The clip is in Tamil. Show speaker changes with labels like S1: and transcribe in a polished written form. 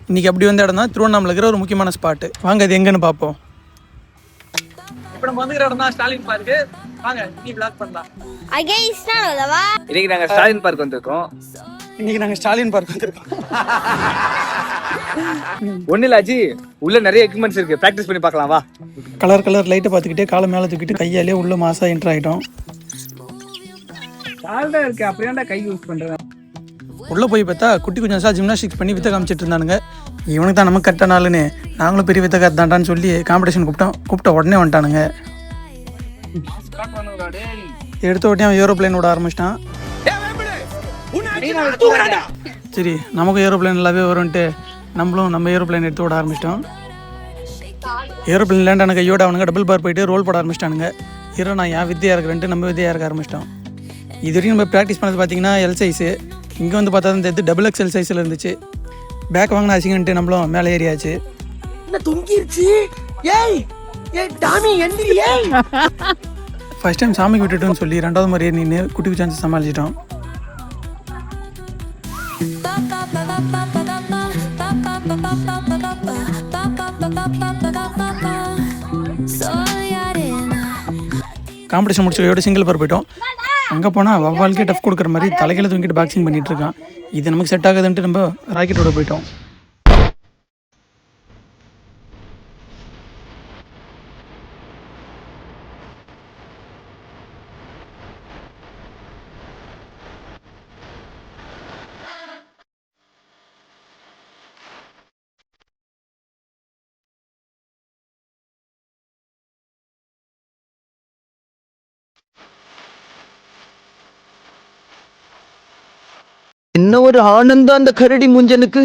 S1: இன்னைக்கு அப்படி வந்த இடம் தான் திருவண்ணாமலை இருக்கிற ஒரு முக்கியமான ஸ்பாட்டு. வாங்க அது எங்கன்னு பார்ப்போம். இப்போ நம்ம வந்துக்கிற இடம் தான் ஸ்டாலின் பார்க்கு. வாங்க நீ விளாக் பண்ணலாம்.
S2: இன்னைக்கு நாங்க ஸ்டாலின் பார்க் வந்திருக்கோம். ஒண்ணு இல்ல அஜி, உள்ள நிறைய எக்யூப்மெண்ட்ஸ் இருக்கு, பிராக்டிஸ் பண்ணி பார்க்கலாம் வா.
S1: கலர் கலர் லைட்டை பார்த்துக்கிட்டே காலை மேலே தூக்கிட்டு கையாலே உள்ள மாசா என்டர் ஆகிட்டோம்.
S2: இருக்கு அப்படியே கை யூஸ் பண்றேன்.
S1: உள்ளே போய் பார்த்தா குட்டி கொஞ்சம் ஜிம்னாஸ்டிக்ஸ் பண்ணி வித்த காமிச்சிட்டு இருந்தானுங்க. இவனுக்கு தான் நமக்கு கரெக்டான ஆளுன்னு நாங்களும் பெரிய வித்த கத்தாண்டான்னு சொல்லி காம்படிஷன் கூப்பிட்ட உடனே வந்துட்டானுங்க. எடுத்த உடனே அவன் ஏரோப்ளைன் விட ஆரம்பிச்சிட்டான். சரி நமக்கு ஏரோப்ளைன் நல்லாவே வரும்ன்ட்டு நம்மளும் நம்ம ஏரோப்ளைன் எடுத்து விட ஆரம்பிச்சிட்டோம். ஏரோப்ளைன் லேண்டான கையோட அவனுங்க டபுள் பார் போயிட்டு ரோல் போட ஆரம்பிச்சிட்டானுங்க. ஹீரோ நான் ஏன் வித்தியாக இருக்கிறேன்ட்டு நம்ம வித்தியாக இருக்க ஆரம்பிச்சிட்டோம். இது வரைக்கும் நம்ம ப்ராக்டிஸ் பண்ணது பார்த்தீங்கன்னா எல் சைஸு. இங்கே வந்து பார்த்தா இந்த இது டபுள் எக்ஸ்எல் சைஸில் இருந்துச்சு. பேக் வாங்கினா ஆச்சுங்கன்ட்டு நம்மளும் மேலே ஏறியாச்சு. ஃபர்ஸ்ட் டைம் சாமி விட்டுட்டோன்னு சொல்லி ரெண்டாவது முறையே நின்று குட்டி சான்ஸ் சமாளிச்சிட்டோம். காம்படிஷன் முடிச்ச சிங்கிள் பார் போயிட்டோம். அங்கே போனால் வவ்வாலுக்கே டஃப் கொடுக்குற மாதிரி தலைகளை தூங்கிட்டு பாக்ஸிங் பண்ணிட்டு இருக்கான். இது நமக்கு செட் ஆகுதுன்ட்டு நம்ம ராக்கெட்டோட போயிட்டோம்.
S3: என்ன ஒரு ஆனந்தம் அந்த கரடி முஞ்சனுக்கு.